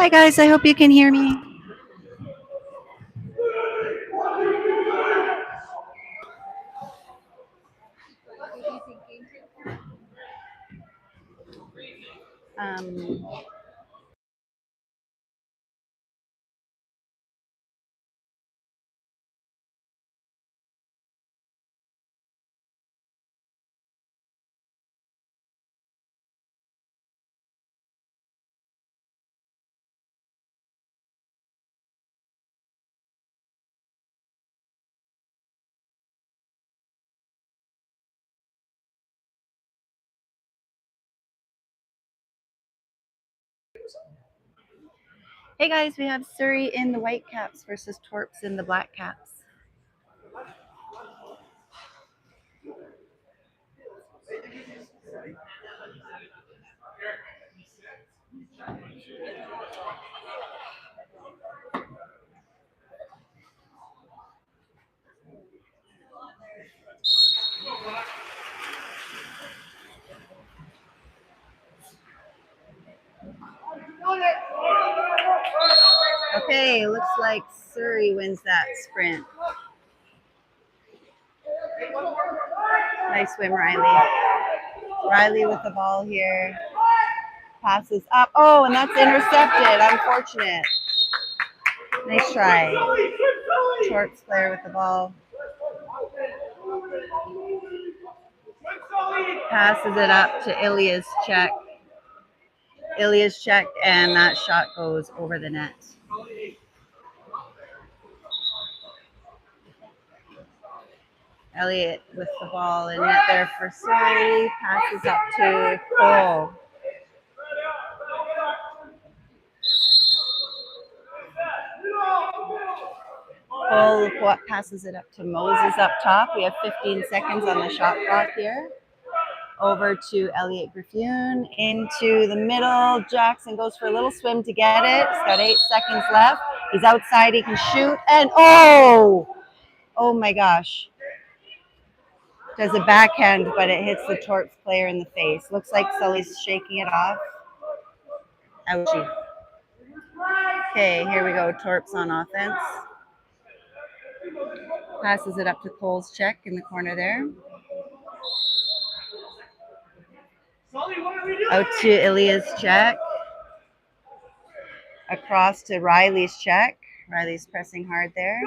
Hi guys, I hope you can hear me. Um, hey guys, we have Surrey in the white caps versus Torps in the black caps. Okay, looks like Surrey wins that sprint. Nice swim, Riley. Riley with the ball here. Passes up. Oh, and that's intercepted. Unfortunate. Nice try. Torps player with the ball. Passes it up to Ilya's check. Ilya's checked, and that shot goes over the net. Elliott with the ball in net there for Surrey. Passes up to Cole. Cole passes it up to Moses up top. We have 15 seconds on the shot clock here. Over to Elliott Griffin. Into the middle. Jackson goes for a little swim to get it. He's got 8 seconds left. He's outside. He can shoot. And oh my gosh. Does a backhand, but it hits the Torps player in the face. Looks like Sully's shaking it off. Ouchie. Okay, here we go. Torps on offense. Passes it up to Cole's check in the corner there. Out to Ilya's check. Across to Riley's check. Riley's pressing hard there.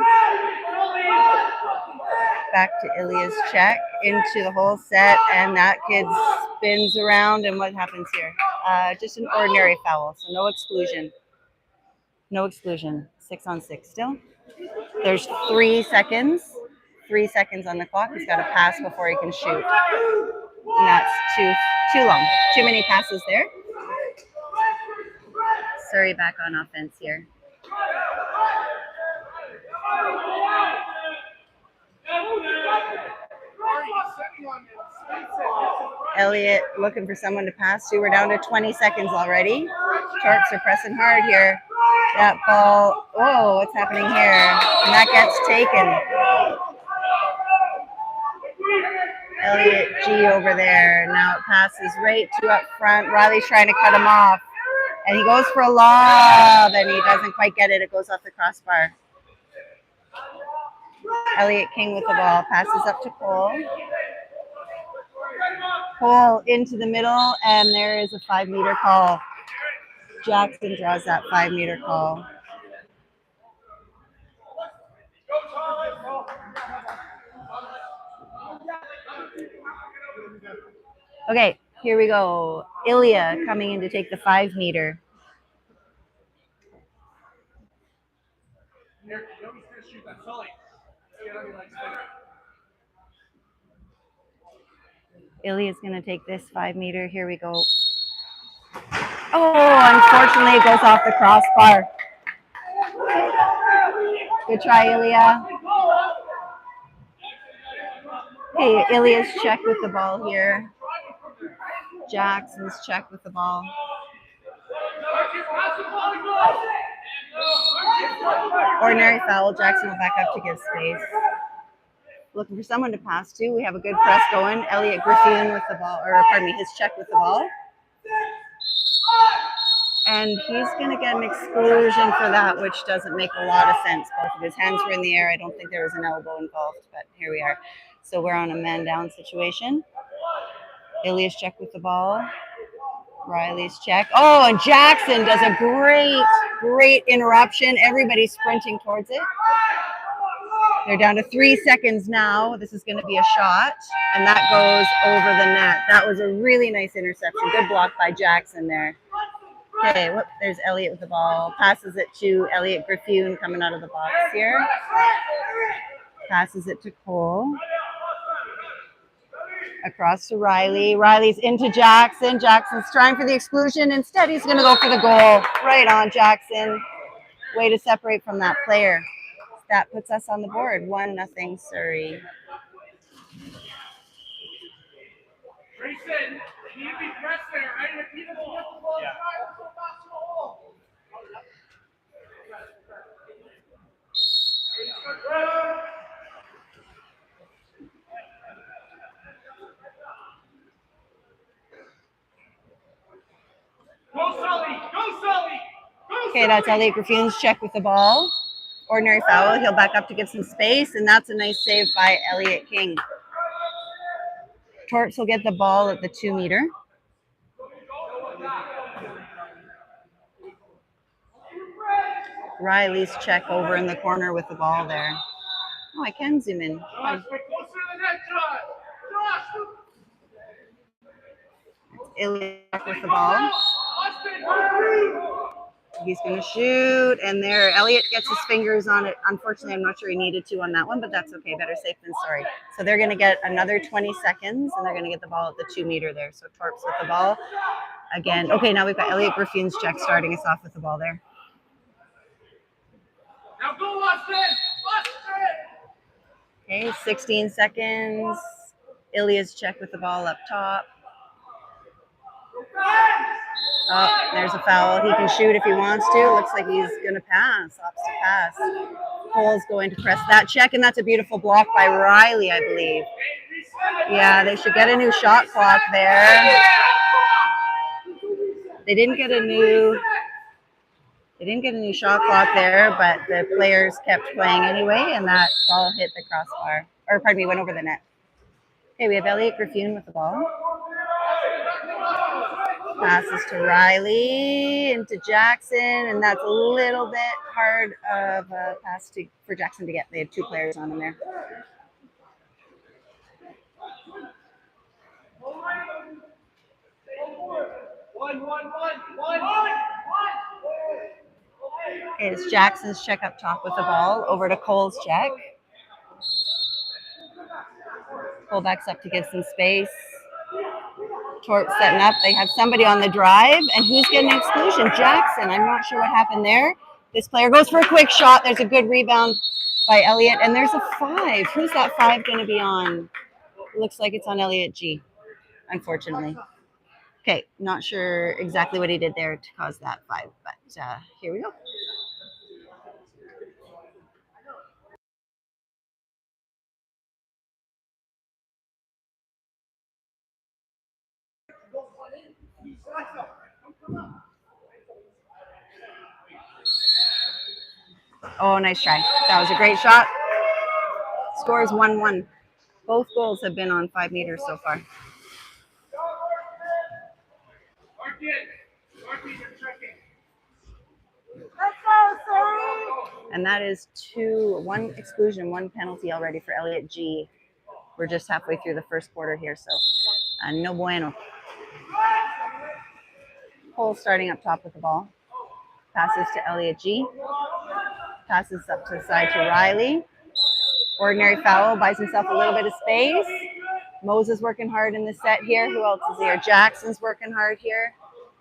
Back to Ilya's check. Into the whole set. And that kid spins around. And what happens here? Just an ordinary foul. So no exclusion. No exclusion. 6 on 6 still. There's 3 seconds. 3 seconds on the clock. He's got to pass before he can shoot. And that's too long. Too many passes there. Surrey back on offense here. Elliott looking for someone to pass to. We're down to 20 seconds already. Torps are pressing hard here. That ball, whoa, what's happening here? And that gets taken. Elliott G over there. Now it passes right to up front. Riley's trying to cut him off. And he goes for a lob, and he doesn't quite get it. It goes off the crossbar. Elliott King with the ball. Passes up to Cole. Cole into the middle, and there is a 5-meter call. Jackson draws that 5-meter call. Okay, here we go. Ilya coming in to take the 5-meter. Ilya's going to take this 5-meter. Here we go. Oh, unfortunately, it goes off the crossbar. Good try, Ilya. Hey, Ilya's check with the ball here. Jackson's check with the ball. Ordinary foul. Jackson will back up to give space. Looking for someone to pass to. We have a good press going. Elliott Griffin with the ball, or pardon me, his check with the ball. And he's going to get an exclusion for that, which doesn't make a lot of sense. Both of his hands were in the air. I don't think there was an elbow involved, but here we are. So we're on a man down situation. Ilias check with the ball. Riley's check. Oh, and Jackson does a great interruption. Everybody's sprinting towards it. They're down to 3 seconds now. This is going to be a shot, and that goes over the net. That was a really nice interception. Good block by Jackson there. Okay, whoop, there's Elliot with the ball. Passes it to Elliot Griffune coming out of the box here. Passes it to Cole. Across to Riley. Riley's into Jackson. Jackson's trying for the exclusion. Instead, he's going to go for the goal. Right on, Jackson. Way to separate from that player. That puts us on the board. 1-0 Surrey. Okay, that's Elliot Griffune's check with the ball. Ordinary foul. He'll back up to give some space, and that's a nice save by Elliot King. Torps will get the ball at the 2-meter. Riley's check over in the corner with the ball there. Oh, I can zoom in. Elliot with the ball. He's going to shoot, and there, Elliot gets his fingers on it. Unfortunately, I'm not sure he needed to on that one, but that's okay. Better safe than sorry. So they're going to get another 20 seconds, and they're going to get the ball at the 2-meter there. So Torps with the ball again. Okay, now we've got Elliot Griffune's check starting us off with the ball there. Now go, Austin! Okay, 16 seconds. Ilia's check with the ball up top. Oh, there's a foul. He can shoot if he wants to. Looks like he's going to pass. Opts to pass. Cole's going to press that check, and that's a beautiful block by Riley, I believe. Yeah, they should get a new shot clock there. They didn't get a new shot clock there, but the players kept playing anyway, and that ball hit the crossbar. Or pardon me, went over the net. Okay, we have Elliot Griffune with the ball. Passes to Riley, into Jackson, and that's a little bit hard of a pass for Jackson to get. They had 2 players on him there. Okay, it's Jackson's check up top with the ball, over to Cole's check. Cole backs up to give some space. Torps setting up. They have somebody on the drive, and who's getting an exclusion? Jackson. I'm not sure what happened there. This player goes for a quick shot. There's a good rebound by Elliot, and there's a 5. Who's that 5 going to be on? Looks like it's on Elliot G, unfortunately. Okay, not sure exactly what he did there to cause that 5, but here we go. Oh, nice try. That was a great shot. Score is 1-1. Both goals have been on 5 meters so far. And that is 1 exclusion, 1 penalty already for Elliot G. We're just halfway through the first quarter here, so no bueno. Cole starting up top with the ball. Passes to Elliot G. Passes up to the side to Riley. Ordinary foul, buys himself a little bit of space. Moses working hard in the set here. Who else is here? Jackson's working hard here.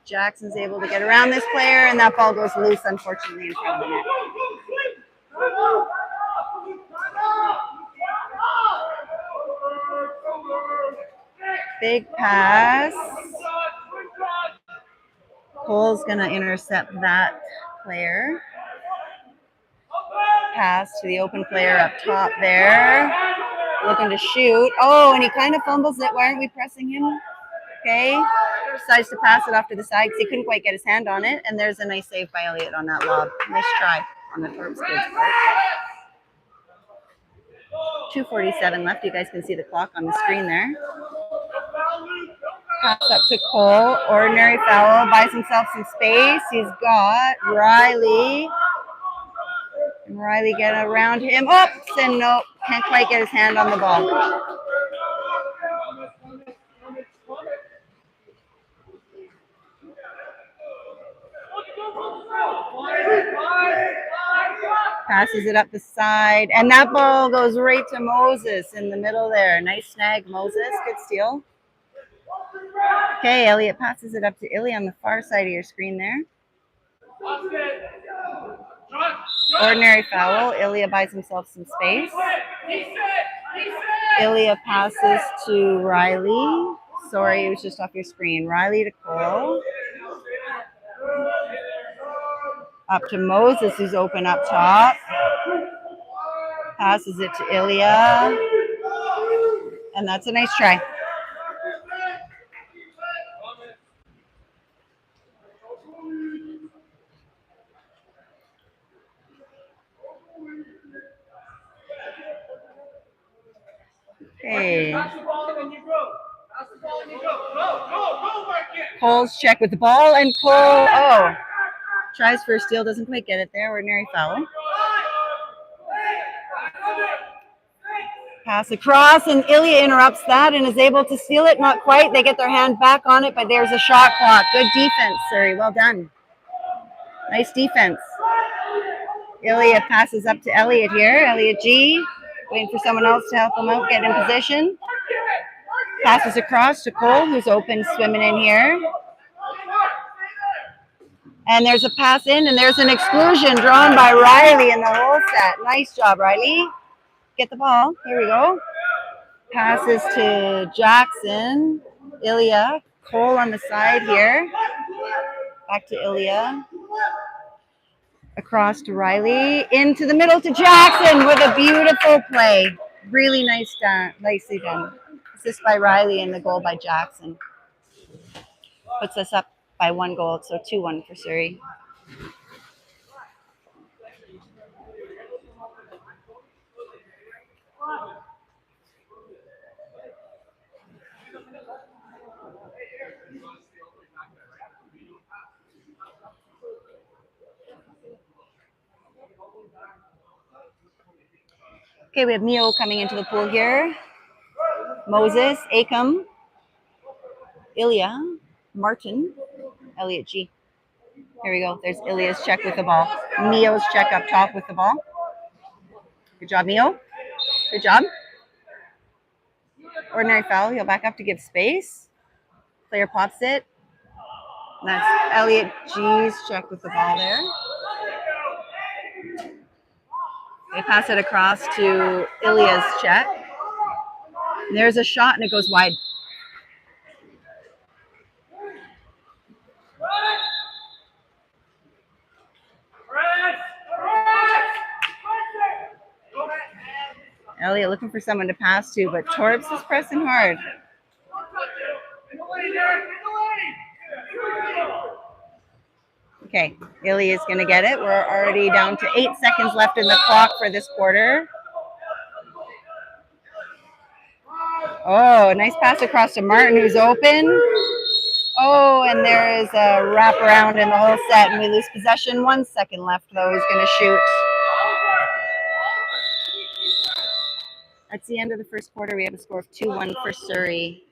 Jackson's able to get around this player, and that ball goes loose, unfortunately, in front of the net. Big pass. Cole's going to intercept that player. Pass to the open player up top there. Looking to shoot. Oh, and he kind of fumbles it. Why aren't we pressing him? Okay, decides to pass it off to the side because he couldn't quite get his hand on it. And there's a nice save by Elliot on that lob. Nice try on the Torps kids' part. 2:47 left. You guys can see the clock on the screen there. Pass up to Cole. Ordinary foul. Buys himself some space. He's got Riley. Can Riley get around him? Oops, and nope. Can't quite get his hand on the ball. Passes it up the side. And that ball goes right to Moses in the middle there. Nice snag, Moses. Good steal. Okay, Elliot passes it up to Illy on the far side of your screen there. Ordinary foul. Ilya buys himself some space. Ilya passes to Riley. Sorry, it was just off your screen. Riley to Cole. Up to Moses, who's open up top. Passes it to Ilya. And that's a nice try. Okay. Cole's check with the ball, and Cole, tries for a steal, doesn't quite get it there. Ordinary foul. Pass across, and Ilya interrupts that and is able to steal it. Not quite. They get their hand back on it, but there's a shot clock. Good defense, Surrey. Well done. Nice defense. Ilya passes up to Elliot here. Elliot G, waiting for someone else to help him out, get in position. Passes across to Cole, who's open, swimming in here. And there's a pass in, and there's an exclusion drawn by Riley in the whole set. Nice job, Riley. Get the ball. Here we go. Passes to Jackson. Ilya. Cole on the side here. Back to Ilya. Across to Riley. Into the middle to Jackson with a beautiful play. Really nicely done. Assist by Riley and the goal by Jackson. Puts us up by 1 goal, so 2-1 for Surrey. Okay, we have Mio coming into the pool here. Moses, Acom, Ilya, Martin, Elliot G. Here we go. There's Ilya's check with the ball. Mio's check up top with the ball. Good job, Mio. Good job. Ordinary foul. He'll back up to give space. Player pops it. And that's Elliot G's check with the ball there. They pass it across to Ilya's check. And there's a shot, and it goes wide. Elliot looking for someone to pass to, but Torps is pressing hard. Okay, Ilya is going to get it. We're already down to 8 seconds left in the clock for this quarter. Oh, nice pass across to Martin, who's open. Oh, and there is a wraparound in the whole set, and we lose possession. 1 second left, though. He's going to shoot. That's the end of the first quarter. We have a score of 2-1 for Surrey.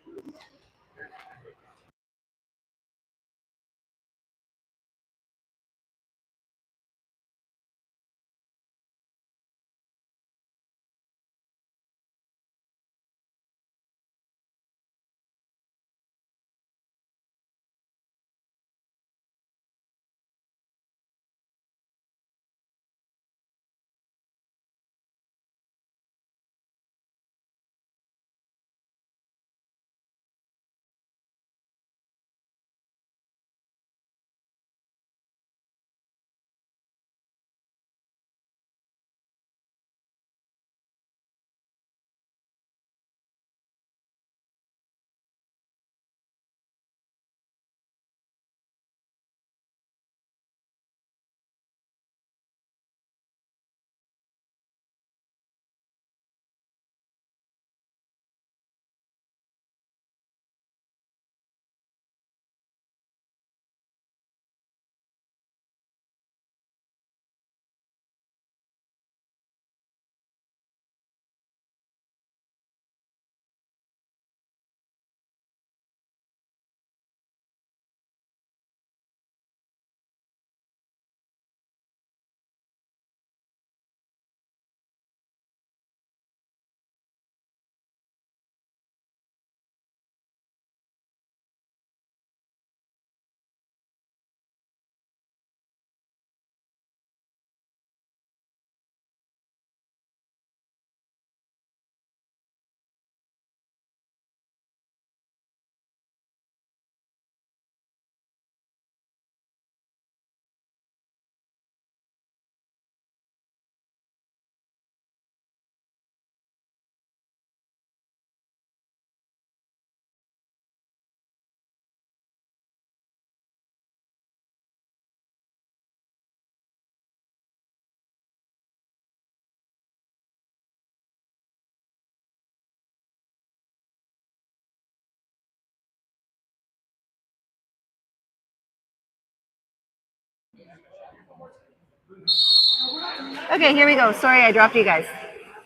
Okay, here we go. Sorry, I dropped you guys.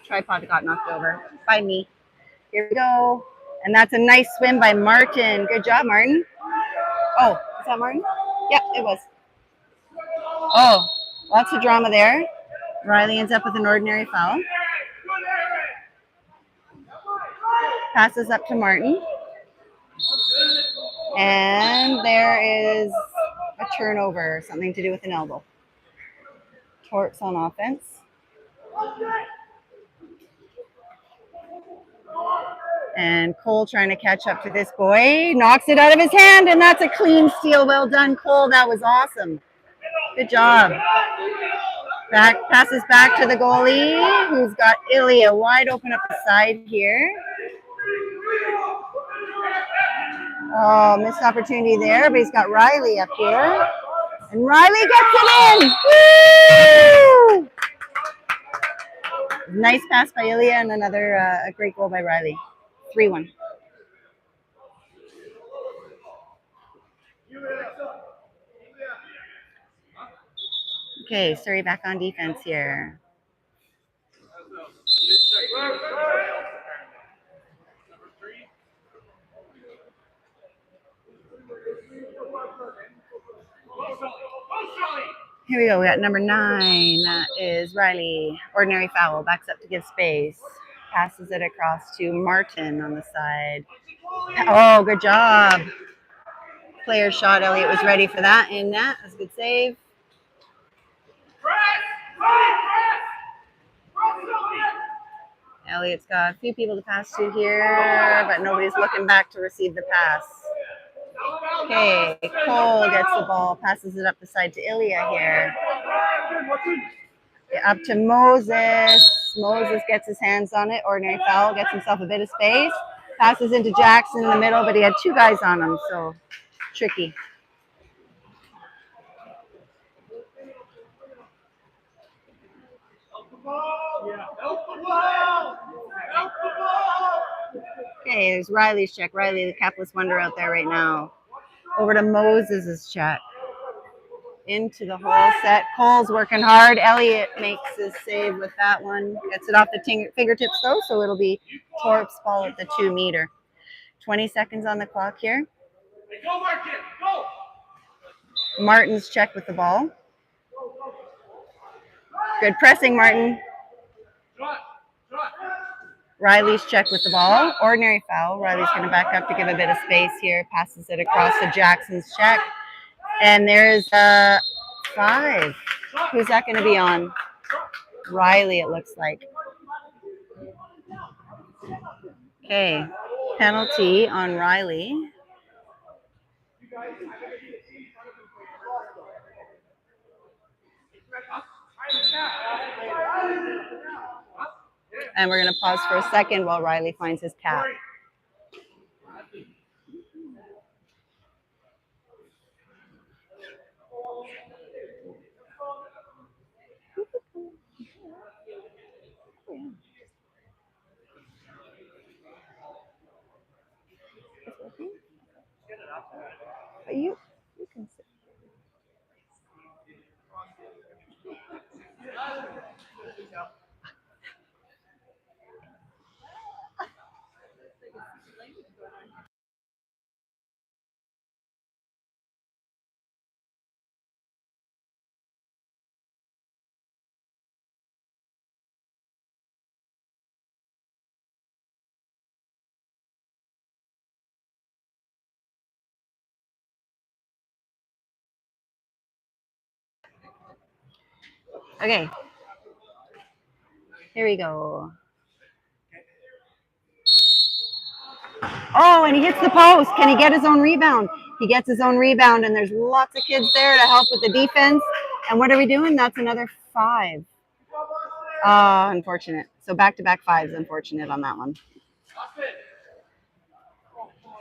Tripod got knocked over by me. Here we go. And that's a nice swim by Martin. Good job, Martin. Oh, is that Martin? Yep, it was. Oh, lots of drama there. Riley ends up with an ordinary foul. Passes up to Martin. And there is a turnover, something to do with an elbow. Torps on offense. And Cole trying to catch up to this boy. Knocks it out of his hand, and that's a clean steal. Well done, Cole. That was awesome. Good job. Passes back to the goalie, who's got Ilya wide open up the side here. Oh, missed opportunity there, but he's got Riley up here. And Riley gets it in! Woo! Nice pass by Ilya and another a great goal by Riley. 3-1. Okay, Surrey back on defense here. Here we go. We got number 9. That is Riley. Ordinary foul. Backs up to give space. Passes it across to Martin on the side. Oh, good job. Player shot. Elliott was ready for that. In net. That's a good save. Elliott's got a few people to pass to here, but nobody's looking back to receive the pass. Okay, Cole gets the ball, passes it up the side to Ilya here. Up to Moses. Moses gets his hands on it. Ordinary foul, gets himself a bit of space. Passes into Jackson in the middle, but he had 2 guys on him, so tricky. Okay, there's Riley's check. Riley, the capless wonder out there right now. Over to Moses' check. Into the hole set. Cole's working hard. Elliott makes his save with that one. Gets it off the fingertips though, so it'll be Torps' ball at the 2-meter. 20 seconds on the clock here. Martin's check with the ball. Good pressing, Martin. Riley's check with the ball. Ordinary foul. Riley's going to back up to give a bit of space here. Passes it across to Jackson's check. And there's 5. Who's that going to be on? Riley, it looks like. Okay, penalty on Riley. And we're going to pause for a second while Riley finds his cap. You can sit. Okay. Here we go. Oh, and he hits the post. Can he get his own rebound? He gets his own rebound, and there's lots of kids there to help with the defense. And what are we doing? That's another 5. Unfortunate. So back-to-back 5s, unfortunate on that one.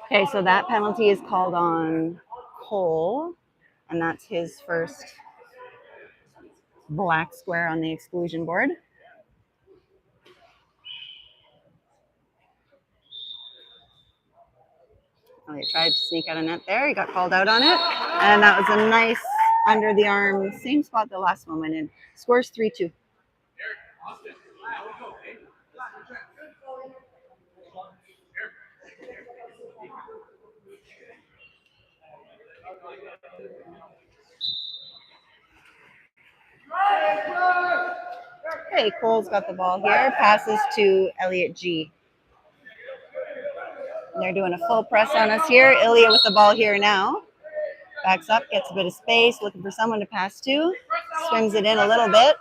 Okay, so that penalty is called on Cole, and that's his first black square on the exclusion board. Oh, he tried to sneak out a net there. He got called out on it. And that was a nice under the arm, same spot the last one went in. Scores 3-2. Okay, Cole's got the ball here. Passes to Elliot G. And they're doing a full press on us here. Ilya with the ball here now. Backs up, gets a bit of space, looking for someone to pass to. Swings it in a little bit.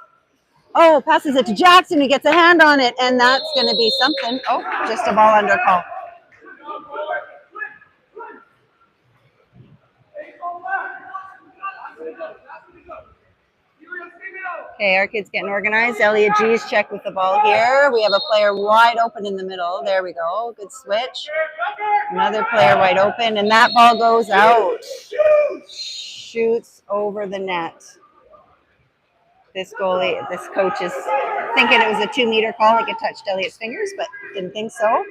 Oh, passes it to Jackson. He gets a hand on it, and that's going to be something. Oh, just a ball under call. Okay, our kid's getting organized. Elliot G's check with the ball here. We have a player wide open in the middle. There we go. Good switch. Another player wide open, and that ball goes out. Shoots over the net. This goalie, this coach is thinking it was a 2-meter call, like it touched Elliot's fingers, but didn't think so.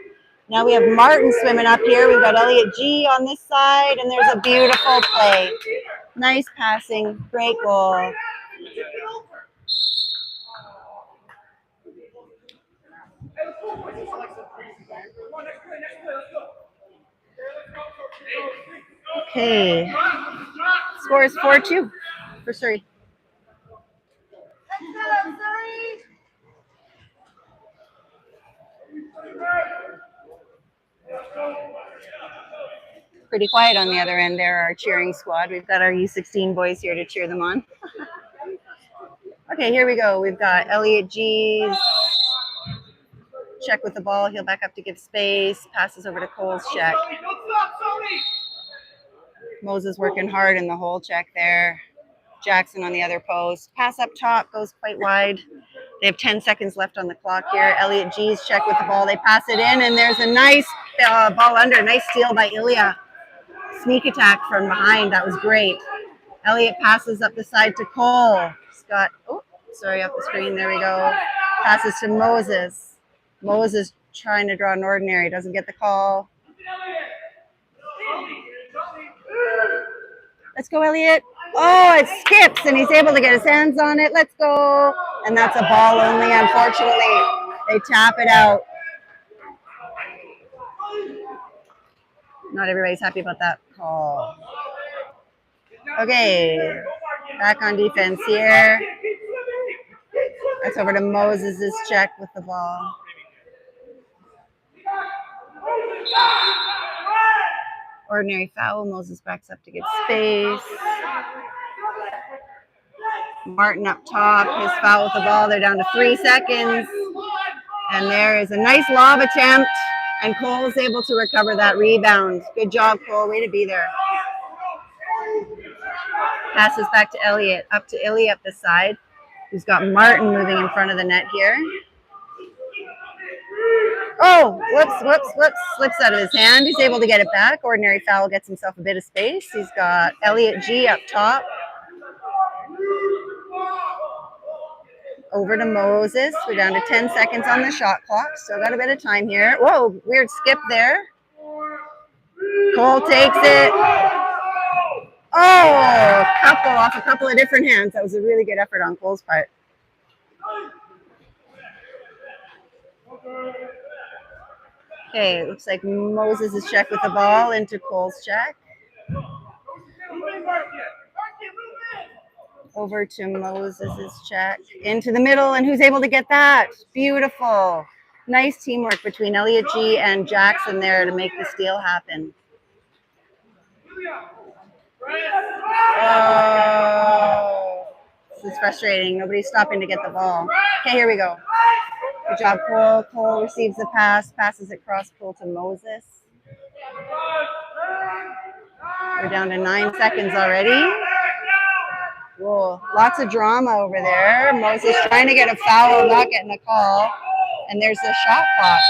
Now we have Martin swimming up here. We've got Elliot G on this side, and there's a beautiful play. Nice passing, great goal. Okay. Score is 4-2 for Surrey. Pretty quiet on the other end there, our cheering squad. We've got our U16 boys here to cheer them on. Okay, here we go. We've got Elliot G's check with the ball. He'll back up to give space. Passes over to Cole's check. Moses working hard in the hole check there. Jackson on the other post. Pass up top, goes quite wide. They have 10 seconds left on the clock here. Elliot G's check with the ball. They pass it in, and there's a nice ball under. Nice steal by Ilya. Sneak attack from behind. That was great. Elliot passes up the side to Cole. Scott, oh, sorry, off the screen. There we go. Passes to Moses. Moses trying to draw an ordinary. Doesn't get the call. Let's go, Elliot. Oh, it skips, and he's able to get his hands on it. Let's go. And that's a ball only, unfortunately. They tap it out. Not everybody's happy about that call. Okay, back on defense here. That's over to Moses' check with the ball. Ordinary foul. Moses backs up to get space. Martin up top. His foul with the ball. They're down to 3 seconds. And there is a nice lob attempt. And Cole's able to recover that rebound. Good job, Cole. Way to be there. Passes back to Elliot. Up to Ilya up the side. Who's got Martin moving in front of the net here. Oh, whoops. Slips out of his hand. He's able to get it back. Ordinary foul, gets himself a bit of space. He's got Elliot G up top. Over to Moses. We're down to 10 seconds on the shot clock. Still got a bit of time here. Whoa, weird skip there. Cole takes it. Oh, off a couple of different hands. That was a really good effort on Cole's part. Okay, it looks like Moses' check with the ball into Cole's check. Over to Moses' check. Into the middle, and who's able to get that? Beautiful. Nice teamwork between Elliot G and Jackson there to make the steal happen. Oh, this is frustrating. Nobody's stopping to get the ball. Okay, here we go. Good job, Cole. Cole receives the pass, passes it cross Cole to Moses. We're down to 9 seconds already. Whoa, lots of drama over there. Moses trying to get a foul, not getting a call. And there's the shot clock.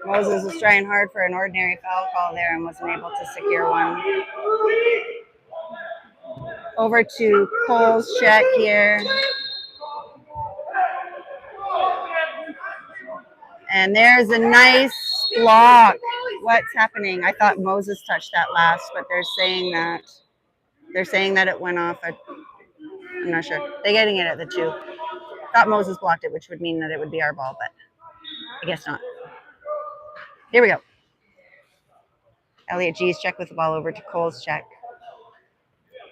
Moses was trying hard for an ordinary foul call there and wasn't able to secure one. Over to Cole's check here. And there's a nice block. What's happening? I thought Moses touched that last, but they're saying that it went off at, I'm not sure. They're getting it at the 2. Thought Moses blocked it, which would mean that it would be our ball, but I guess not. Here we go. Elliot G's check with the ball over to Cole's check.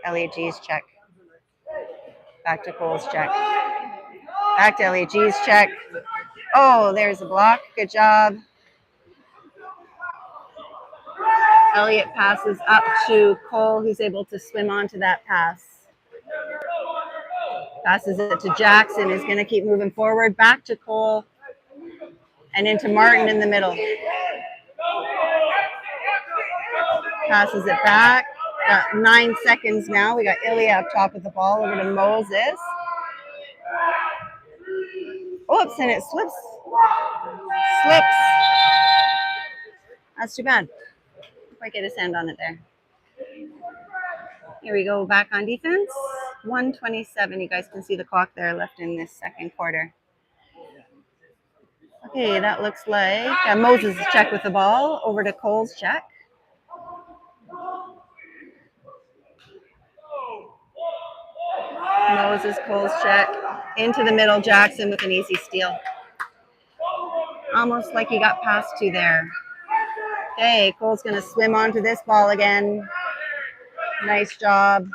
Elliot G's check. Back to Cole's check. Back to Elliot G's check. Oh, there's a block. Good job. Elliot passes up to Cole, who's able to swim onto that pass. Passes it to Jackson, who's going to keep moving forward. Back to Cole. And into Martin in the middle. Passes it back. Got 9 seconds now. We got Ilya up top with the ball over to Moses. Oops, and it slips. That's too bad. Quite get his hand on it there. Here we go, back on defense. 1:27. You guys can see the clock there left in this second quarter. Okay, that looks like Moses' check with the ball over to Cole's check. Moses, Cole's check. Into the middle, Jackson with an easy steal. Almost like he got past 2 there. Okay, Cole's going to swim onto this ball again. Nice job.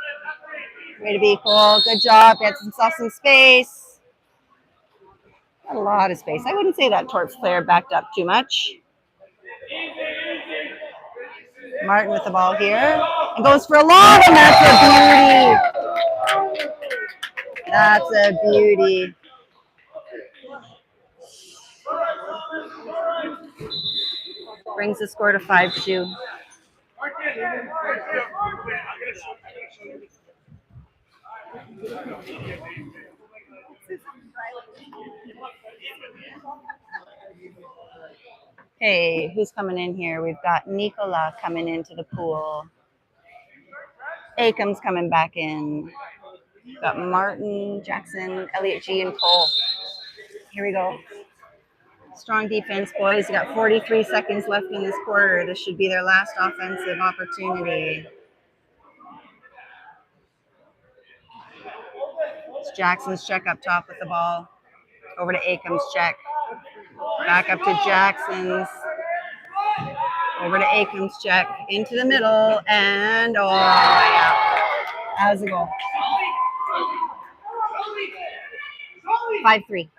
Way to be, Cole. Good job. Get himself some space. Got a lot of space. I wouldn't say that Torps player backed up too much. Martin with the ball here. And goes for a long, and that's a beauty. That's a beauty. Brings the score to 5-2. Hey, who's coming in here? We've got Nicola coming into the pool. Akam's coming back in. We've got Martin, Jackson, Elliot G, and Cole. Here we go. Strong defense, boys. We got 43 seconds left in this quarter. This should be their last offensive opportunity. It's Jackson's check up top with the ball. Over to Akam's check. Back up to Jackson's. Over to Akam's check. Into the middle. And, oh, yeah. That was a goal. 5-3.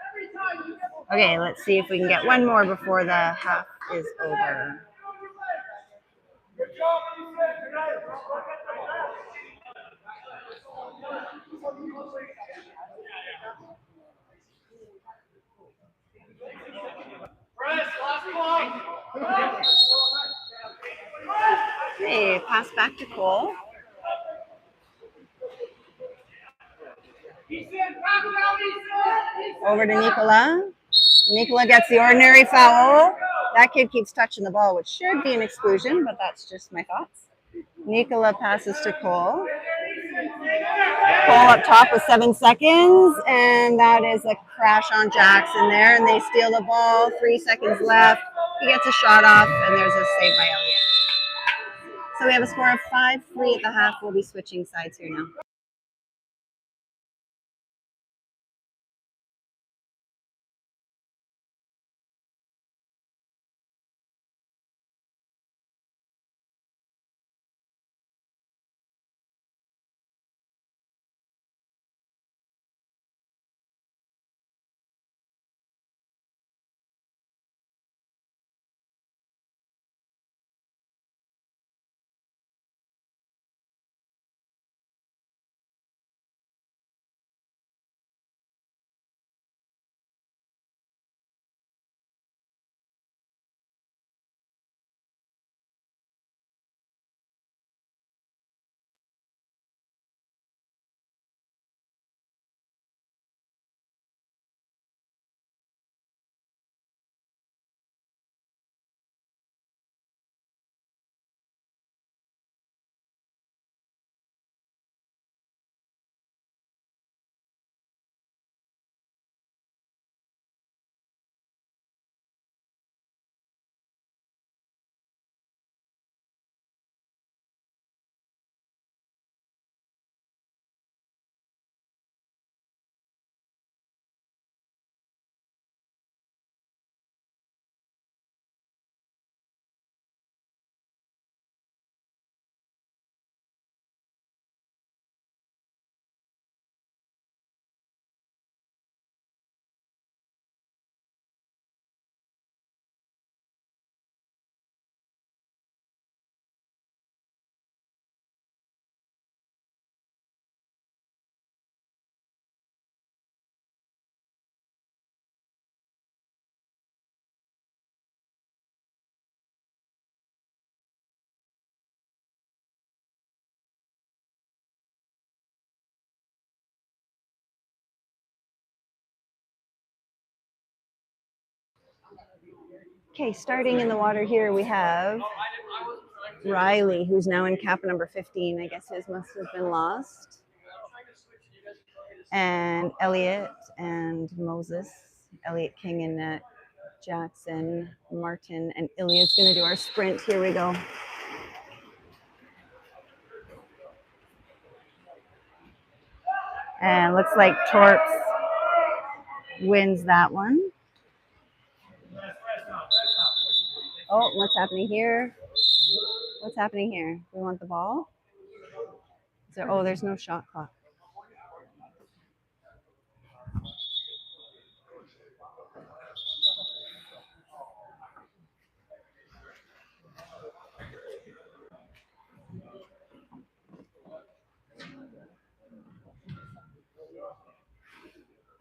Okay, let's see if we can get one more before the half is over. Hey, pass back to Cole. Over to Nicola. Nicola gets the ordinary foul. That kid keeps touching the ball, which should be an exclusion, but that's just my thoughts. Nicola passes to Cole. Cole up top with 7 seconds, and that is a crash on Jackson there, and they steal the ball. 3 seconds left. He gets a shot off, and there's a save by Elliot. So we have a score of 5-3 at the half. We'll be switching sides here now. Okay, starting in the water here, we have Riley, who's now in cap number 15. I guess his must have been lost. And Elliot and Moses, Elliot King and Jackson, Martin, and Ilya's going to do our sprint. Here we go. And looks like Torps wins that one. Oh, what's happening here? What's happening here? We want the ball? Oh, there's no shot clock.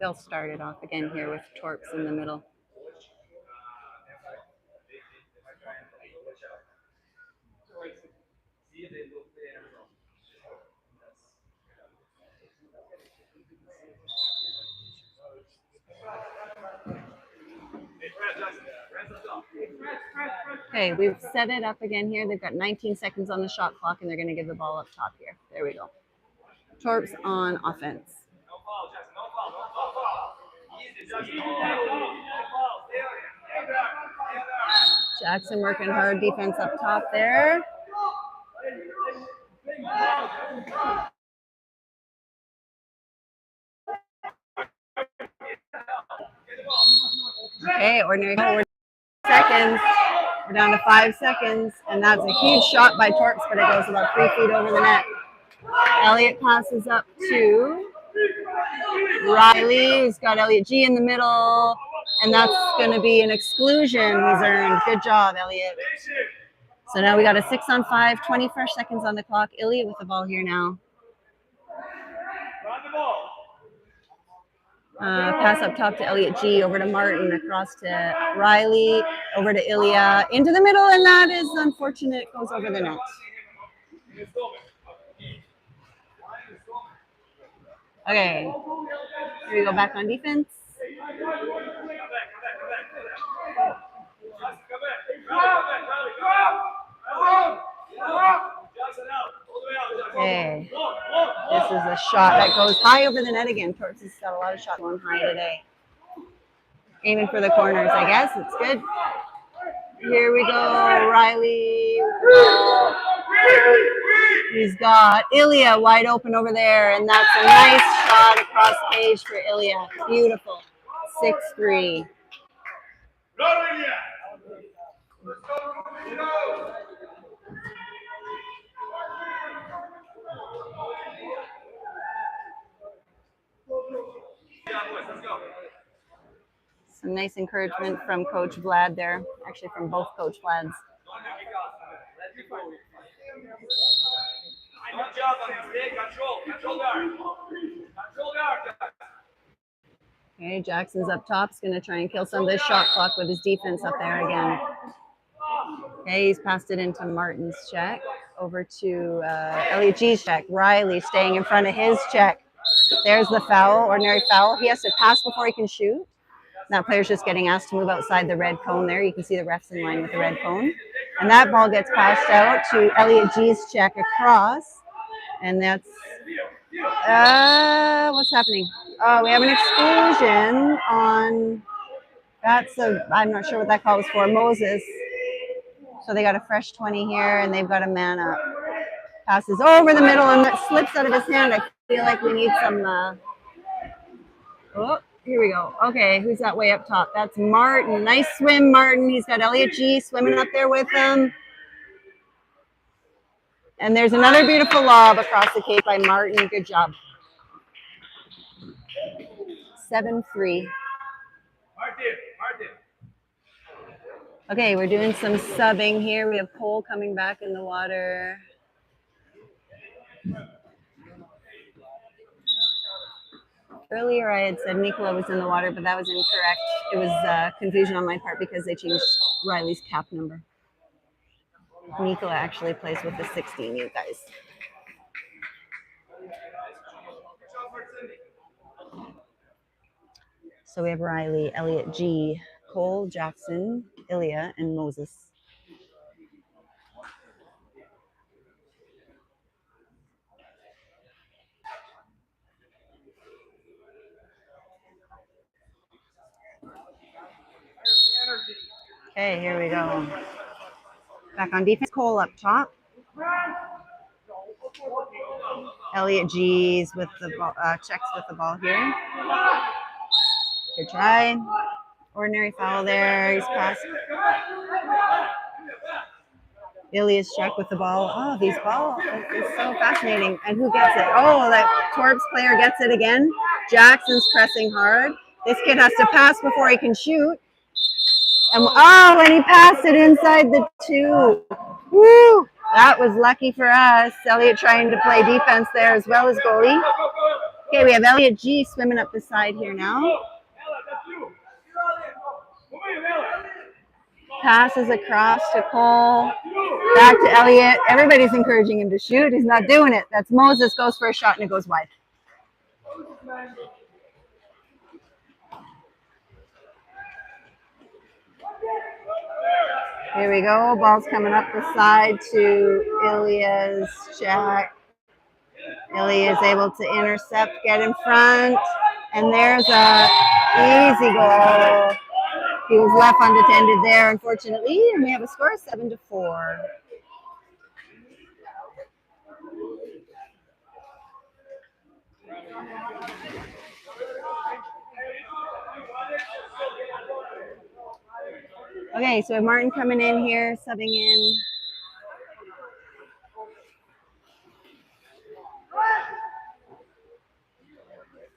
They'll start it off again here with Torps in the middle. Okay, we've set it up again here. They've got 19 seconds on the shot clock, and they're going to give the ball up top here. There we go. Torps on offense. Jackson working hard defense up top there. Okay, ordinary seconds. We're down to 5 seconds, and that's a huge shot by Torps, but it goes about 3 feet over the net. Elliot passes up to Riley, who's got Elliot G in the middle, and that's going to be an exclusion he's earned. Good job, Elliot. So now we got a 6-on-5, 21 seconds on the clock. Elliot with the ball here now. Pass up top to Elliot G, over to Martin, across to Riley, over to Ilya, into the middle, and that is unfortunate. It goes over the net. Okay, here we go back on defense. Okay, this is a shot that goes high over the net again. Torps has got a lot of shots going high today. Aiming for the corners, I guess. It's good. Here we go, Riley. He's got Ilya wide open over there, and that's a nice shot across page for Ilya. Beautiful. 6-3. Some nice encouragement from Coach Vlad there, actually from both Coach Vlads. Okay, Jackson's up top. He's going to try and kill some of this shot clock with his defense up there again. Okay, he's passed it into Martin's check, over to Elliot G's check. Riley staying in front of his check. There's the foul, ordinary foul. He has to pass before he can shoot. That player's just getting asked to move outside the red cone there. You can see the refs in line with the red cone. And that ball gets passed out to Elliot G's check across. And that's, what's happening? Oh, we have an exclusion on, I'm not sure what that call was for, Moses. So they got a fresh 20 here, and they've got a man up. Passes over the middle, and that slips out of his hand. I feel like we need some, oh, here we go. Okay, who's that way up top? That's Martin. Nice swim, Martin. He's got Elliot G swimming up there with him. And there's another beautiful lob across the cape by Martin. Good job. 7-3. Okay, we're doing some subbing here. We have Cole coming back in the water. Earlier I had said Nikola was in the water, but that was incorrect. It was confusion on my part because they changed Riley's cap number. Nikola actually plays with the 16, you guys. So we have Riley, Elliot G, Cole, Jackson, Ilya and Moses. Okay, here we go. Back on defense. Cole up top. Elliot G's with the ball, checks with the ball here. Good try. Ordinary foul there. He's passed. Ilya's check with the ball. Oh, these balls. It's so fascinating. And who gets it? Oh, that Torps player gets it again. Jackson's pressing hard. This kid has to pass before he can shoot. And he passed it inside the 2. Woo! That was lucky for us. Elliot trying to play defense there as well as goalie. Okay, we have Elliot G swimming up the side here now. Passes across to Cole. Back to Elliot. Everybody's encouraging him to shoot. He's not doing it. That's Moses. Goes for a shot and it goes wide. Here we go. Ball's coming up the side to Ilya's check. Ilya is able to intercept, get in front, and there's a easy goal. He was left undefended there, unfortunately, and we have a score of 7-4. Okay, so we have Martin coming in here, subbing in.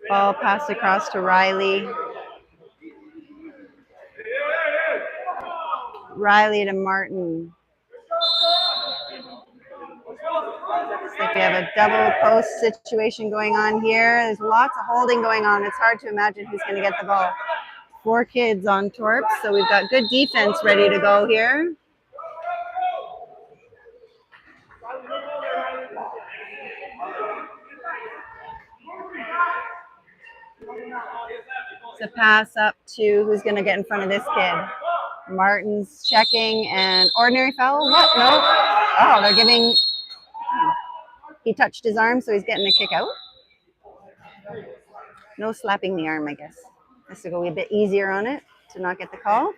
Ball passed across to Riley. Riley to Martin. Looks like we have a double post situation going on here. There's lots of holding going on. It's hard to imagine who's going to get the ball. 4 kids on Torps, so we've got good defense ready to go here. It's a pass up to who's going to get in front of this kid. Martin's checking and ordinary foul. What? No. Oh, they're giving. He touched his arm, so he's getting a kick out. No slapping the arm, I guess. Has to go a bit easier on it to not get the call.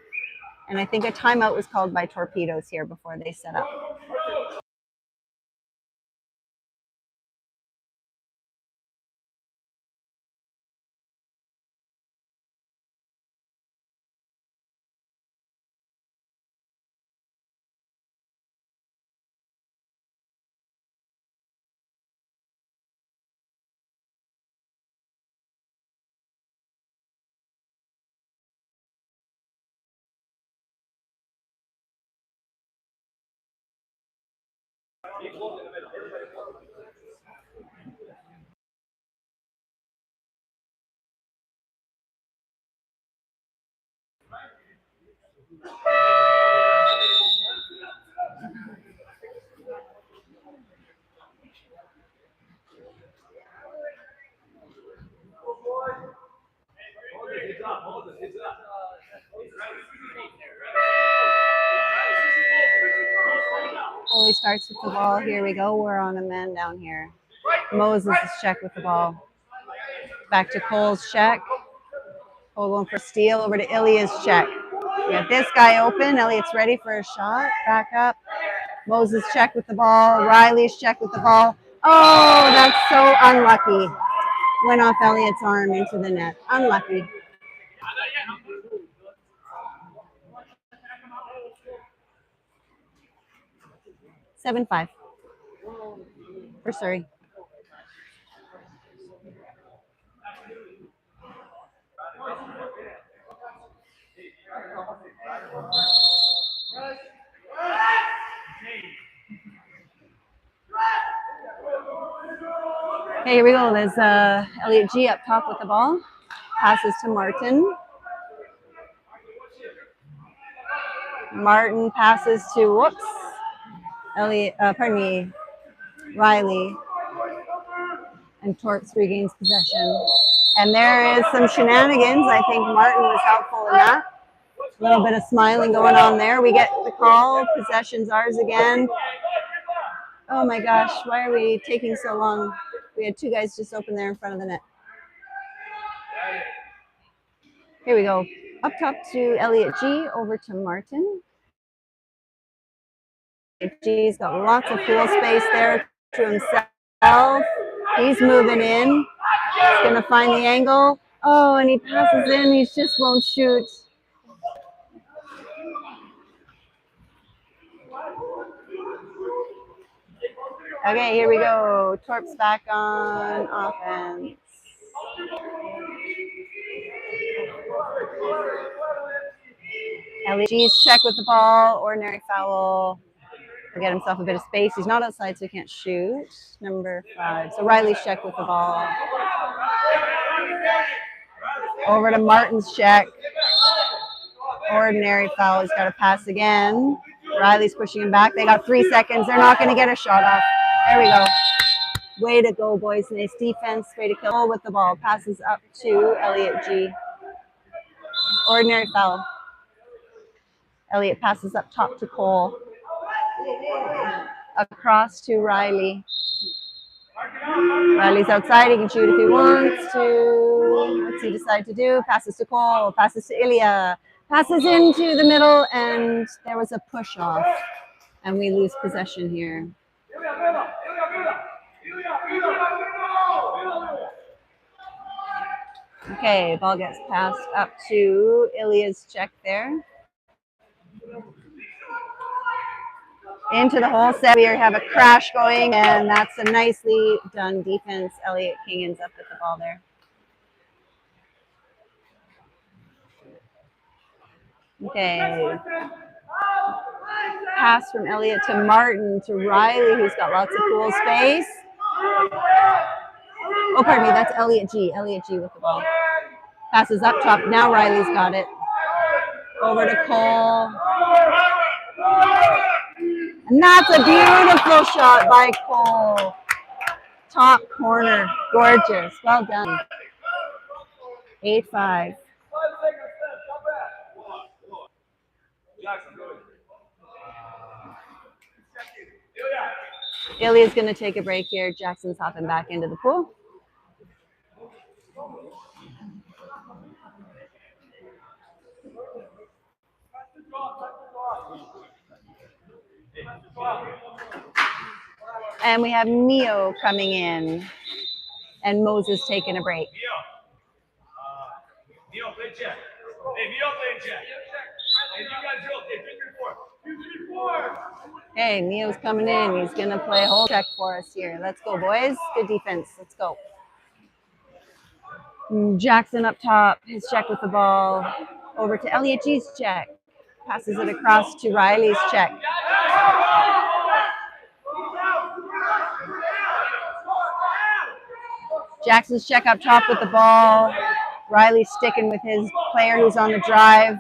And I think a timeout was called by Torpedoes here before they set up. Goalie starts with the ball. Here we go. We're on a man down here. Moses is check with the ball. Back to Cole's check. Cole going for steal over to Ilya's check. We have this guy open. Elliot's ready for a shot. Back up. Moses check with the ball. Riley's check with the ball. Oh, that's so unlucky. Went off Elliot's arm into the net. Unlucky. Seven 5 for Surrey. Okay, here we go. There's Elliot G up top with the ball. Passes to Martin. Martin passes to, whoops, Riley. And Torps regains possession. And there is some shenanigans. I think Martin was helpful in that. A little bit of smiling going on there. We get the call. Possession's ours again. Oh my gosh, why are we taking so long? We had two guys just open there in front of the net. Here we go. Up top to Elliot G, over to Martin. G's got lots of pool space there to himself. He's moving in. He's going to find the angle. Oh, and he passes in. He just won't shoot. Okay, here we go. Torps back on offense. LEG's check with the ball. Ordinary foul. He'll get himself a bit of space. He's not outside, so he can't shoot. Number 5. So Riley's check with the ball. Over to Martin's check. Ordinary foul. He's got to pass again. Riley's pushing him back. They got 3 seconds. They're not going to get a shot off. There we go. Way to go, boys. Nice defense. Way to kill with the ball. Passes up to Elliot G. Ordinary foul. Elliot passes up top to Cole. Across to Riley. Riley's outside. He can shoot if he wants to. What's he decide to do? Passes to Cole. Passes to Ilya. Passes into the middle, and there was a push off. And we lose possession here. Okay, ball gets passed up to Ilya's check there. Into the hole set. We have a crash going, and that's a nicely done defense. Elliot King ends up with the ball there. Okay. Pass from Elliot to Martin to Riley, who's got lots of pool space. Oh, pardon me, that's Elliot G. Elliot G with the ball. Passes up top. Now Riley's got it. Over to Cole. And that's a beautiful shot by Cole. Top corner. Gorgeous. Well done. 8-5. Ilya's going to take a break here. Jackson's hopping back into the pool. And we have Mio coming in. And Moses taking a break. Mio, play check. Hey, Mio, play check. Hey, you guys drill. Hey, 2-3-4. Hey, Mio's coming in. He's going to play hole check for us here. Let's go, boys. Good defense. Let's go. Jackson up top. His check with the ball. Over to Elliot G's check. Passes it across to Riley's check. Jackson's check up top with the ball. Riley's sticking with his player who's on the drive.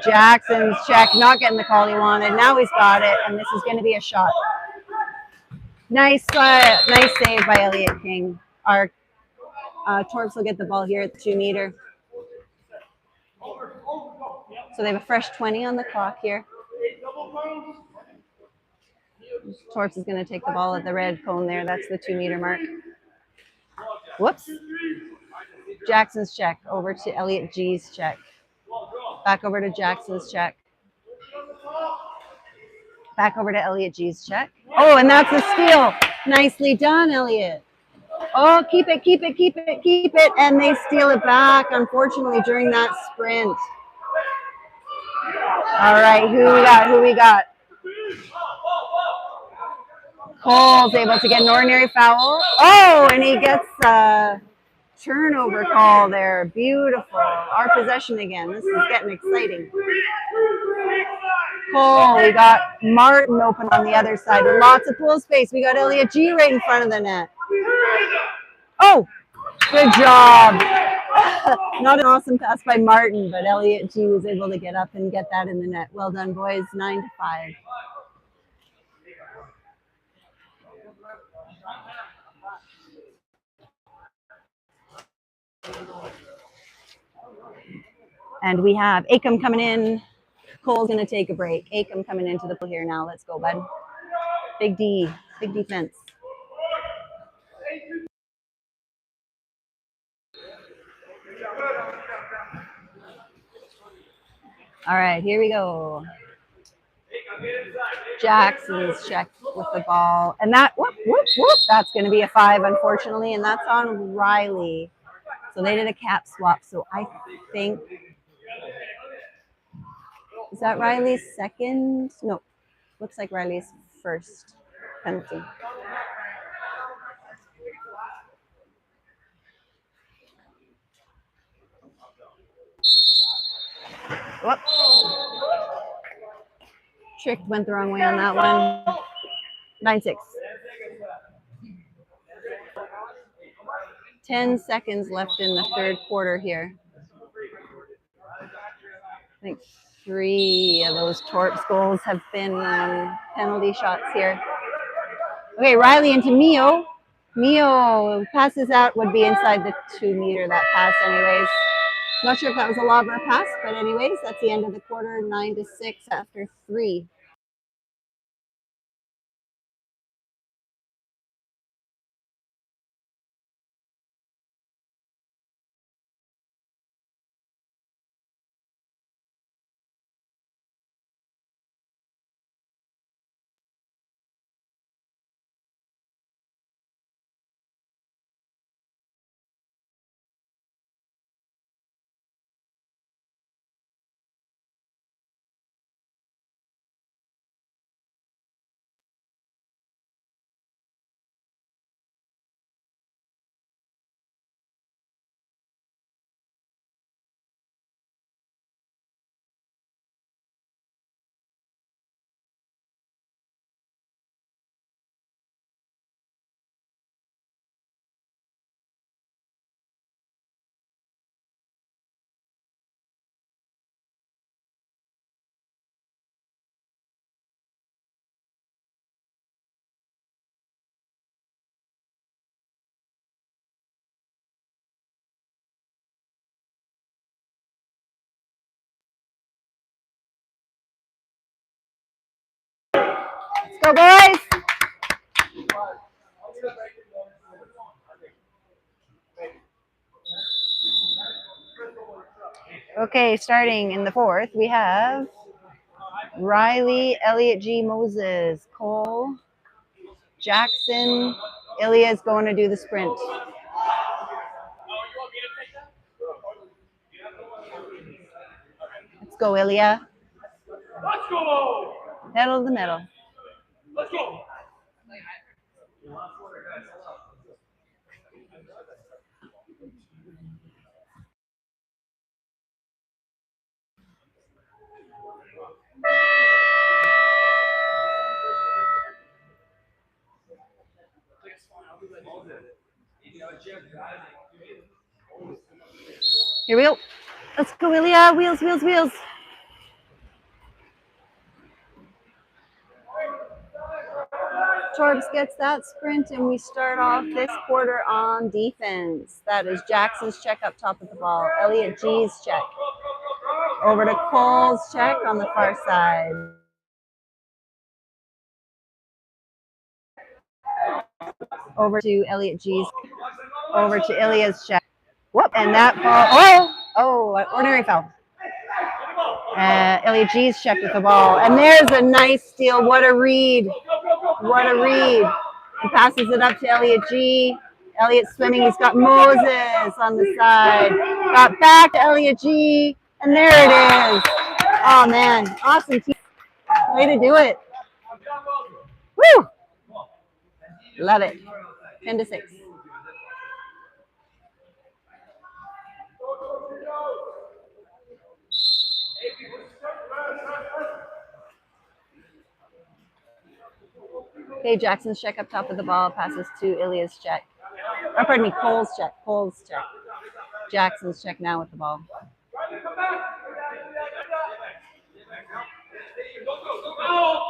Jackson's check, not getting the call he wanted. Now he's got it, and this is going to be a shot. Nice save by Elliot King. Our Torps will get the ball here at the 2-meter. So they have a fresh 20 on the clock here. Torps is going to take the ball at the red cone there. That's the 2-meter mark. Whoops. Jackson's check over to Elliot G's check. Back over to Jackson's check. Back over to Elliot G's check. Oh, and that's a steal. Nicely done, Elliot. Oh, keep it, keep it, keep it, keep it. And they steal it back, unfortunately, during that sprint. All right, who we got? Cole's able to get an ordinary foul. Oh, and he gets a turnover call there. Beautiful. Our possession again. This is getting exciting. Cole, we got Martin open on the other side with lots of pool space. We got Elliot G right in front of the net. Oh, good job. Not an awesome pass by Martin, but Elliot G was able to get up and get that in the net. Well done, boys. 9-5. And we have Acom coming in. Cole's going to take a break. Acom coming into the pool here now. Let's go, bud. Big D, big defense. All right, here we go. Jackson's check with the ball. And that, whoop, whoop, whoop, that's going to be a 5, unfortunately. And that's on Riley. So they did a cap swap. So I think, is that Riley's second? No, looks like Riley's first penalty. Whoop. Tricked went the wrong way on that one. 9-6. 10 seconds left in the third quarter here. I think 3 of those Torps goals have been penalty shots here. Okay, Riley into Mio. Mio passes out, would be inside the 2-meter, that pass anyways. Not sure if that was a lob or a pass, but anyways, that's the end of the quarter, 9-6 after 3. Let's go, boys! Okay, starting in the fourth, we have Riley, Elliot G. Moses, Cole, Jackson. Ilya's going to do the sprint. Let's go, Ilya. Let's go. Pedal to the metal. Let's go. Here we go. Let's go, Ilya. Wheels, wheels, wheels. Torps gets that sprint, and we start off this quarter on defense. That is Jackson's check up top of the ball. Elliot G's check. Over to Cole's check on the far side. Over to Elliot G's. Over to Ilya's check. Whoop, and that ball. Oh, ordinary foul. Elliot G's checked with the ball. And there's a nice steal. What a read. What a read. He passes it up to Elliot G. Elliot swimming. He's got Moses on the side. Got back to Elliot G. And there it is. Oh, man. Awesome team. Way to do it. Woo. Love it. 10-6. Okay, Jackson's check up top of the ball, passes to Ilya's check. Or pardon me, Cole's check. Cole's check. Jackson's check now with the ball.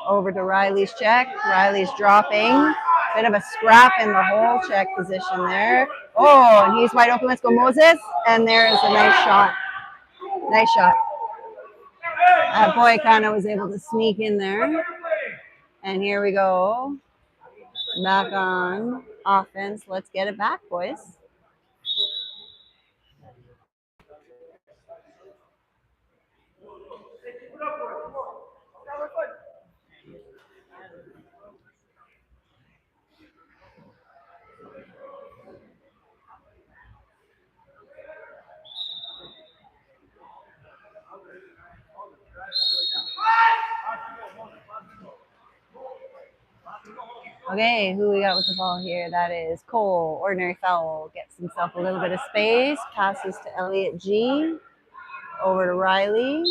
Over to Riley's check. Riley's dropping. Bit of a scrap in the hole check position there. Oh, and he's wide open. Let's go, Moses. And there is a nice shot. Nice shot. That boy kind of was able to sneak in there. And here we go. Back on offense. Let's get it back, boys. Okay, who we got with the ball here? That is Cole. Ordinary foul. Gets himself a little bit of space. Passes to Elliot G. Over to Riley.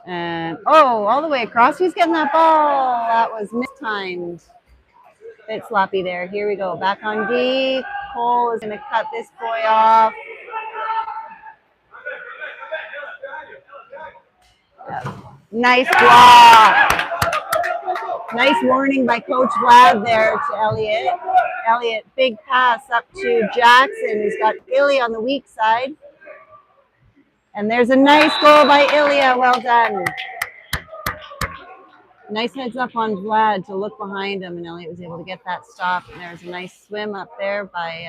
And, oh, all the way across. Who's getting that ball? That was mistimed. Bit sloppy there. Here we go. Back on D. Cole is going to cut this boy off. Nice block. Nice warning by Coach Vlad there to Elliot. Elliot, big pass up to Jackson. He's got Ilya on the weak side. And there's a nice goal by Ilya. Well done. Nice heads up on Vlad to look behind him, and Elliot was able to get that stop. And there's a nice swim up there by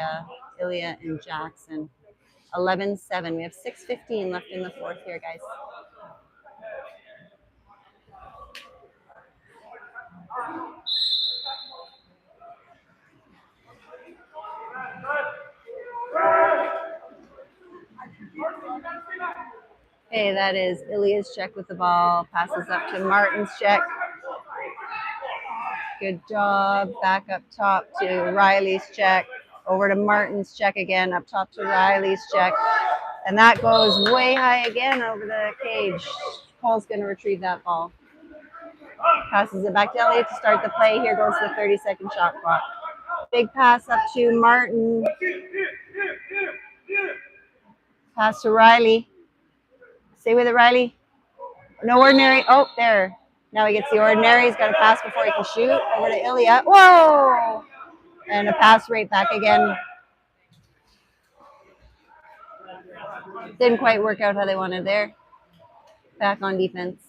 Ilya and Jackson. 11-7. We have 6:15 left in the fourth here, guys. Okay, that is Ilya's check with the ball. Passes up to Martin's check. Good job. Back up top to Riley's check. Over to Martin's check again. Up top to Riley's check. And that goes way high again over the cage. Cole's going to retrieve that ball. Passes it back to Elliot to start the play. Here goes the 30-second shot clock. Big pass up to Martin. Pass to Riley. Stay with it, Riley. No ordinary. Oh, there. Now he gets the ordinary. He's got to pass before he can shoot. Over to Ilya. Whoa! And a pass right back again. Didn't quite work out how they wanted there. Back on defense.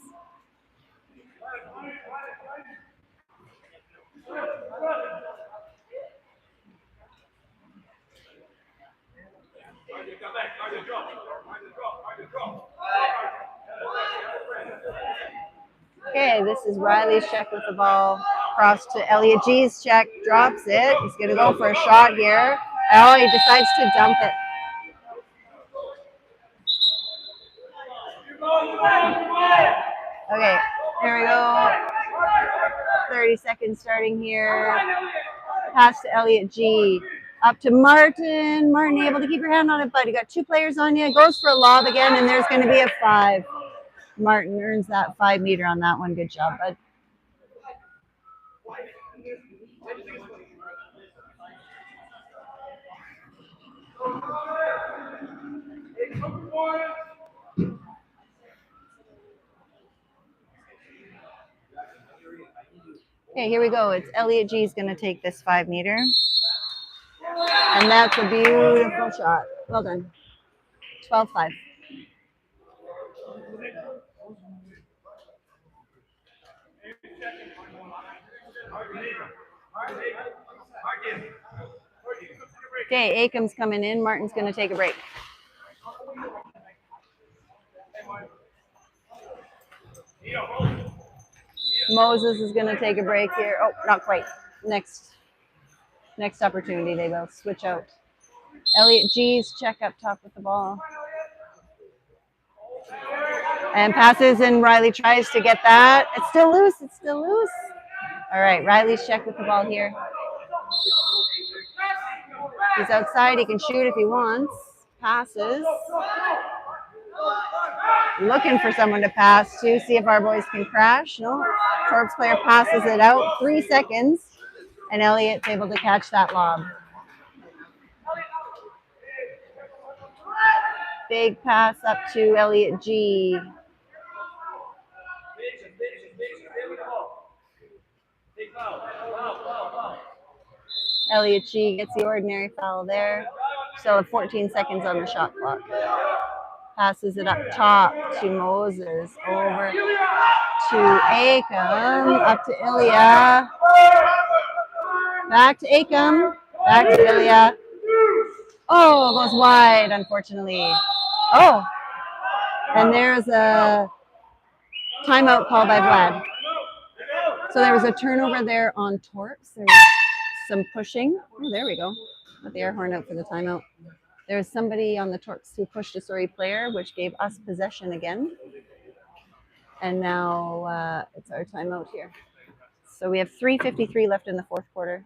Okay, this is Riley's check with the ball. Cross to Elliot G's check. Drops it. He's going to go for a shot here. Oh, he decides to dump it. Okay, here we go. 30 seconds starting here. Pass to Elliot G. Up to Martin. Martin able to keep your hand on it, but you got two players on you. Goes for a lob again, and there's going to be a 5. Martin earns that 5 meter on that one. Good job, bud. Okay, here we go. It's Elliot G is going to take this 5 meter. And that's a beautiful shot. Well done. 12-5. Okay, Akam's coming in. Martin's going to take a break. Moses is going to take a break here. Oh, not quite. Next opportunity, they will switch out. Elliot G's check up top with the ball. And passes, and Riley tries to get that. It's still loose. It's still loose. All right, Riley's check with the ball here. He's outside. He can shoot if he wants. Passes. Looking for someone to pass to, see if our boys can crash. No. Torps player passes it out. 3 seconds. And Elliot's able to catch that lob. Big pass up to Elliot G. Elliot G gets the ordinary foul there. Still have 14 seconds on the shot clock. Passes it up top to Moses, over to Acom, up to Ilya. Back to Acom, back to Ilya. Oh, goes wide, unfortunately. Oh, and there's a timeout call by Vlad. So there was a turnover there on Torps. There was some pushing. Oh, there we go. Put the air horn out for the timeout. There's somebody on the Torps who pushed a Surrey player, which gave us possession again. And now it's our timeout here. So we have 3:53 left in the fourth quarter.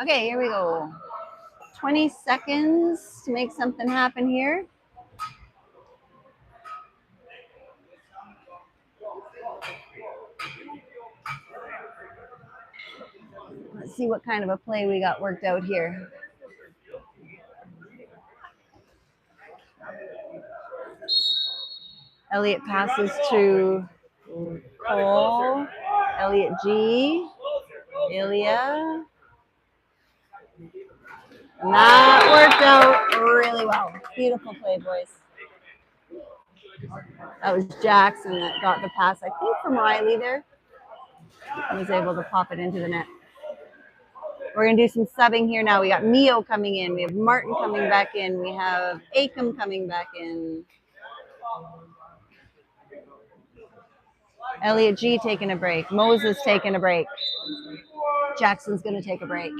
Okay, here we go. 20 seconds to make something happen here. Let's see what kind of a play we got worked out here. Elliot passes to Cole, Elliot G, Ilya. And that worked out really well. Beautiful play, boys. That was Jackson that got the pass, I think, from Riley there. He was able to pop it into the net. We're going to do some subbing here now. We got Mio coming in. We have Martin coming back in. We have Acom coming back in. Elliot G taking a break. Moses taking a break. Jackson's going to take a break.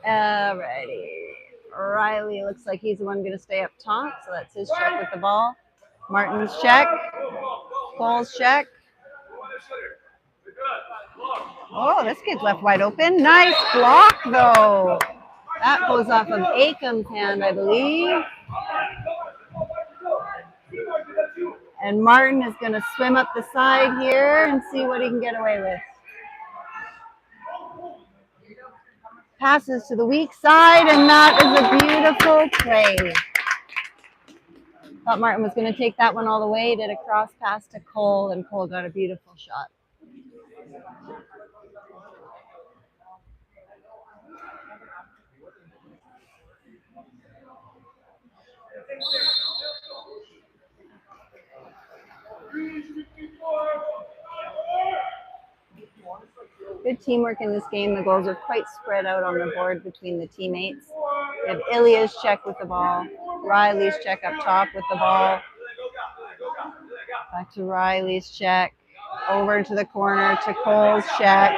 Alrighty. Riley looks like he's the one going to stay up top, so that's his check with the ball. Martin's check. Cole's check. Oh, this kid's left wide open. Nice block, though. That goes off of Acom's hand, I believe. And Martin is going to swim up the side here and see what he can get away with. Passes to the weak side, and that is a beautiful play. Thought Martin was going to take that one all the way. Did a cross pass to Cole, and Cole got a beautiful shot. Good teamwork in this game. The goals are quite spread out on the board between the teammates. We have Ilya's check with the ball. Riley's check up top with the ball. Back to Riley's check. Over to the corner to Cole's check.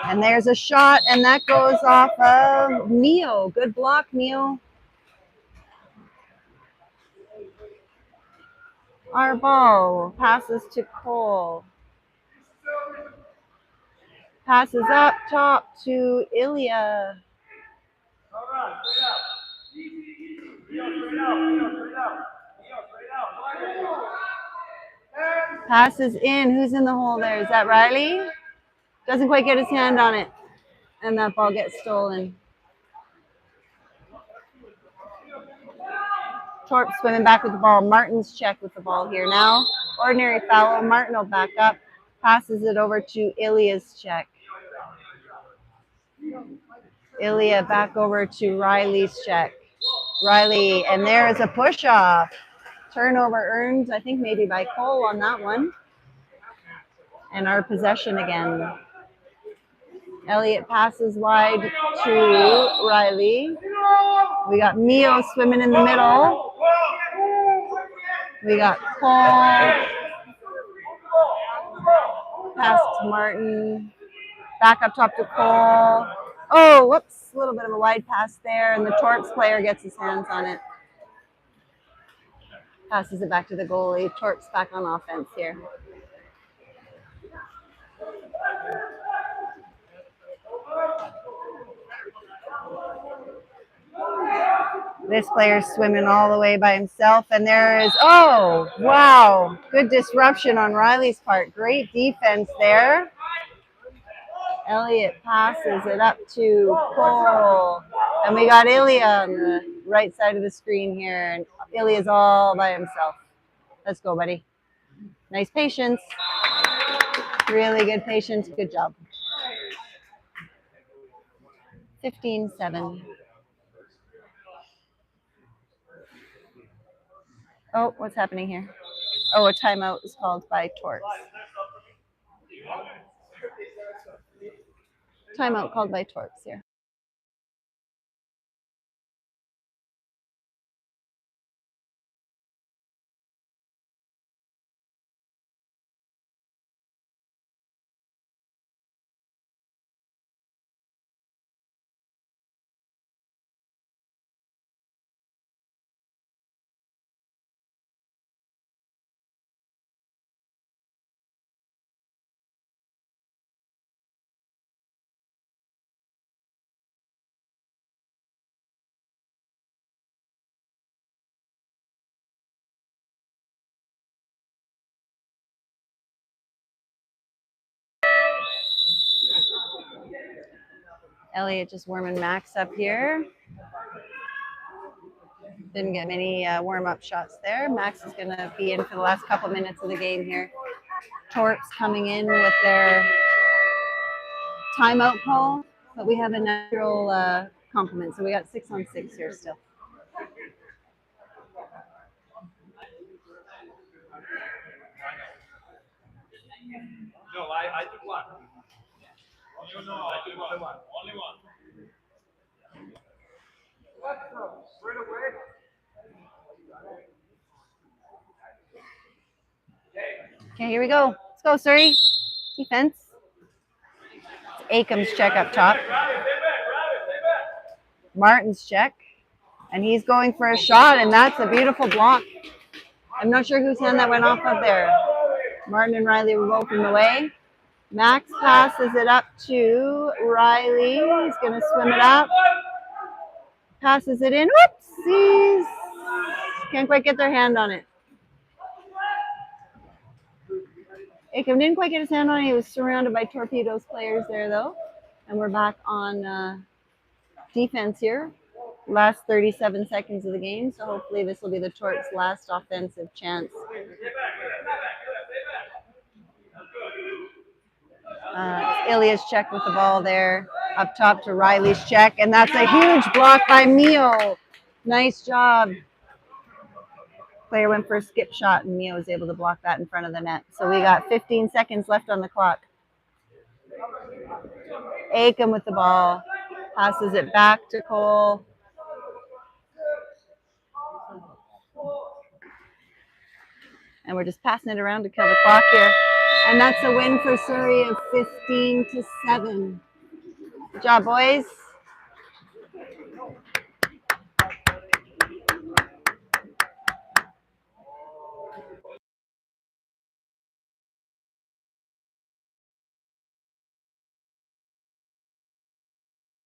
And there's a shot, and that goes off of Mio. Good block, Mio. Our ball passes to Cole. Passes up top to Ilya. Passes in. Who's in the hole there? Is that Riley? Doesn't quite get his hand on it. And that ball gets stolen. Torps swimming back with the ball. Martin's check with the ball here now. Ordinary foul. Martin will back up. Passes it over to Ilya's check. Ilya back over to Riley's check. Riley, and there is a push-off. Turnover earned, I think maybe by Cole on that one. And our possession again. Elliot passes wide to Riley. We got Mio swimming in the middle. We got Cole. Pass to Martin. Back up top to Cole. Oh, whoops, a little bit of a wide pass there, and the Torps player gets his hands on it. Passes it back to the goalie. Torps back on offense here. This player's swimming all the way by himself, and there is, oh, wow, good disruption on Riley's part. Great defense there. Elliott passes it up to Cole, and we got Ilya on the right side of the screen here, and Ilya's all by himself. Let's go, buddy. Nice patience. Really good patience. Good job. 15-7. Oh, what's happening here? Oh, a timeout is called by Torps. Timeout called by Torps here. Elliott just warming Max up here. Didn't get many warm-up shots there. Max is going to be in for the last couple minutes of the game here. Torps coming in with their timeout call, but we have a natural complement, so we got 6-on-6 here still. No, I took one. You know, I took one. Only one. Straight away. Okay, here we go. Let's go, Surrey. Defense. It's Akam's check up top. Martin's check. And he's going for a shot, and that's a beautiful block. I'm not sure whose hand that went off of there. Martin and Riley were both in the way. Max passes it up to Riley. He's going to swim it up. Passes it in. Whoopsies. Can't quite get their hand on it. Akam didn't quite get his hand on it. He was surrounded by Torpedoes players there, though. And we're back on defense here. Last 37 seconds of the game, so hopefully this will be the Torps' last offensive chance. Ilya's check with the ball there, up top to Riley's check, and that's a huge block by Mio. Nice job. Player went for a skip shot, and Mio was able to block that in front of the net. So we got 15 seconds left on the clock. Akam with the ball, passes it back to Cole. And we're just passing it around to kill the clock here. And that's a win for Surrey of 15-7. Good job, boys.